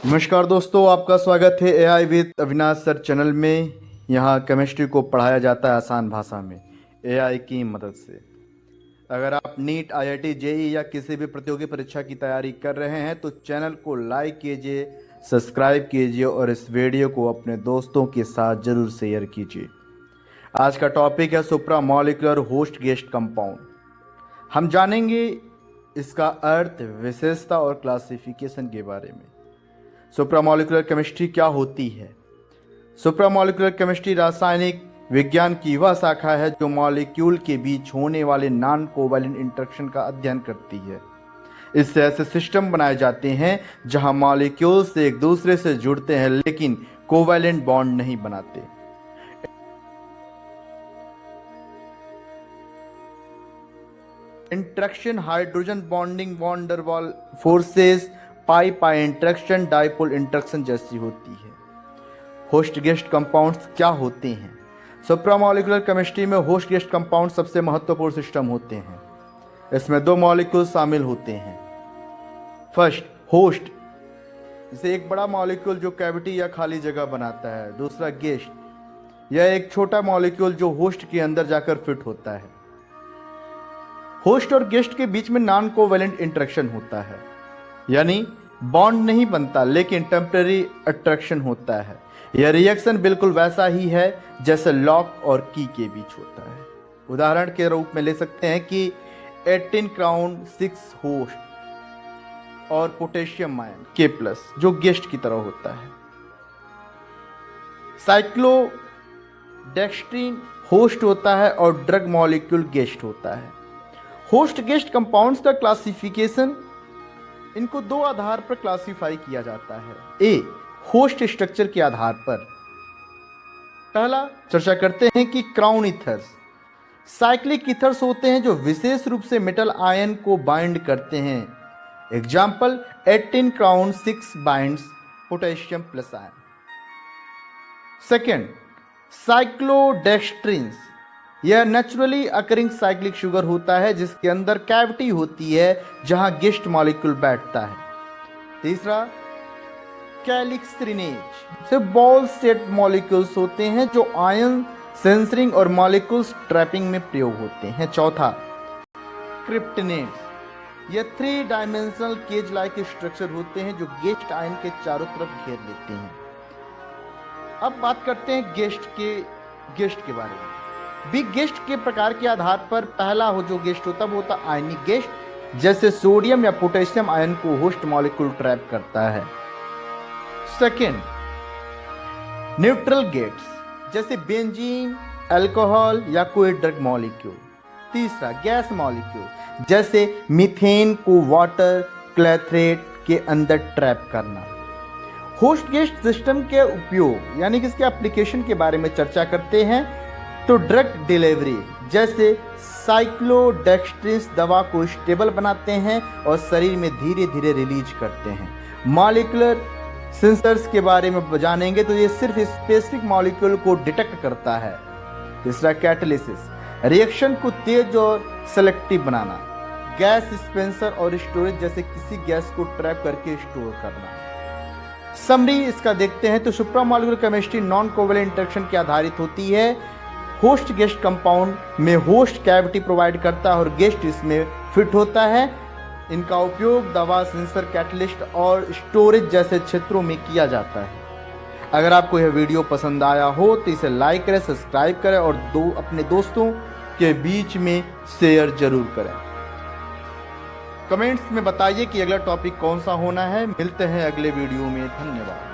नमस्कार दोस्तों, आपका स्वागत है AI with Avinash sir channel में। यहाँ केमिस्ट्री को पढ़ाया जाता है आसान भाषा में एआई की मदद से। अगर आप नीट, आईआईटी, जेई या किसी भी प्रतियोगी परीक्षा की तैयारी कर रहे हैं तो चैनल को लाइक कीजिए, सब्सक्राइब कीजिए और इस वीडियो को अपने दोस्तों के साथ ज़रूर शेयर कीजिए। आज का टॉपिक है सुप्रामॉलिक्यूलर होस्ट गेस्ट कंपाउंड। हम जानेंगे इसका अर्थ, विशेषता और क्लासिफिकेशन के बारे में। सुप्रामॉलिक्यूलर केमिस्ट्री क्या होती है? सुप्रामॉलिक्यूलर केमिस्ट्री रासायनिक विज्ञान की वह शाखा है जो मॉलिक्यूल के बीच होने वाले नॉन कोवैलेंट इंटरेक्शन का अध्ययन करती है। इससे ऐसे सिस्टम बनाए जाते हैं जहां मॉलिक्यूल्स एक दूसरे से जुड़ते हैं लेकिन कोवैलेंट बॉन्ड नहीं बनाते। इंटरेक्शन, हाइड्रोजन बॉन्डिंग, वॉन डर वाल forces, pi interaction, dipole interaction जैसी होती है। होस्ट गेस्ट कंपाउंड्स क्या होते हैं? सुप्रामॉलिक्यूलर केमिस्ट्री में होस्ट गेस्ट कंपाउंड सबसे महत्वपूर्ण सिस्टम होते हैं। इसमें दो मॉलिक्यूल शामिल होते हैं। फर्स्ट, होस्ट, इसे एक बड़ा मॉलिक्यूल जो कैविटी या खाली जगह बनाता है। दूसरा, गेस्ट, यह एक छोटा मॉलिक्यूल जो होस्ट के अंदर जाकर फिट होता है। होस्ट और गेस्ट के बीच में नॉन कोवैलेंट इंटरेक्शन होता है, यानी बॉन्ड नहीं बनता लेकिन टेम्परेरी अट्रैक्शन होता है। यह रिएक्शन बिल्कुल वैसा ही है जैसे लॉक और की के बीच होता है। उदाहरण के रूप में ले सकते हैं कि 18 क्राउन 6 होस्ट और पोटेशियम आयन K+ जो गेस्ट की तरह होता है। साइक्लोडेक्स्ट्रीन होस्ट होता है और ड्रग मॉलिक्यूल गेस्ट होता है। होस्ट गेस्ट कंपाउंड्स का क्लासिफिकेशन, इनको दो आधार पर क्लासिफाई किया जाता है। ए, होस्ट स्ट्रक्चर के आधार पर। पहला चर्चा करते हैं कि क्राउन ईथर्स साइक्लिक ईथर्स होते हैं जो विशेष रूप से मेटल आयन को बाइंड करते हैं। Example, 18 crown 6 binds potassium plus ion. Second, cyclodextrins, यह नेचुरली अकरिंग साइक्लिक शुगर होता है जिसके अंदर कैविटी होती है जहां गेस्ट मॉलिक्यूल बैठता है। तीसरा, कैलिक्सरिनेज से बॉल सेट मॉलिक्यूल्स होते हैं जो आयन सेंसरिंग और मॉलिक्यूल्स ट्रैपिंग में प्रयोग होते हैं। चौथा, क्रिप्टनेट्स, यह 3 डायमेंशनल केज लाइक स्ट्रक्चर होते हैं जो गेस्ट आयन के चारों तरफ घेर लेते हैं। अब बात करते हैं गेस्ट के बारे में। बिग गेस्ट के प्रकार के आधार पर पहला जो गेस्ट होता है वो होता है आयनिक गेस्ट, जैसे सोडियम या पोटेशियम आयन को होस्ट मॉलिक्यूल ट्रैप करता है। सेकेंड, न्यूट्रल गेट्स, जैसे बेंजीन, अल्कोहल या कोई ड्रग मॉलिक्यूल। तीसरा, गैस मॉलिक्यूल, जैसे मीथेन को वाटर क्लैथरेट के अंदर ट्रैप करना। होस्ट गेस्ट सिस्टम के उपयोग यानी कि इसके एप्लीकेशन के बारे में चर्चा करते हैं तो ड्रग डिलीवरी, जैसे साइक्लोडेक्स्ट्रिन्स दवा को स्टेबल बनाते हैं और शरीर में धीरे धीरे रिलीज करते हैं। मॉलिक्यूलर सेंसर्स के बारे में जानेंगे तो ये सिर्फ स्पेसिफिक मॉलिक्यूल को डिटेक्ट करता है। तीसरा, कैटालिसिस, रिएक्शन को तेज और सेलेक्टिव बनाना। गैस डिस्पेंसर और स्टोरेज, जैसे किसी गैस को ट्रैप करके स्टोर करना। समरी इसका देखते हैं तो सुप्रामॉलिक्यूलर केमिस्ट्री नॉन कोवैलेंट इंटरेक्शन के आधारित होती है। होस्ट गेस्ट कंपाउंड में होस्ट कैविटी प्रोवाइड करता है और गेस्ट इसमें फिट होता है। इनका उपयोग दवा, सेंसर, कैटलिस्ट और स्टोरेज जैसे क्षेत्रों में किया जाता है। अगर आपको यह वीडियो पसंद आया हो तो इसे लाइक करें, सब्सक्राइब करें और अपने दोस्तों के बीच में शेयर जरूर करें। कमेंट्स में बताइए कि अगला टॉपिक कौन सा होना है। मिलते हैं अगले वीडियो में। धन्यवाद।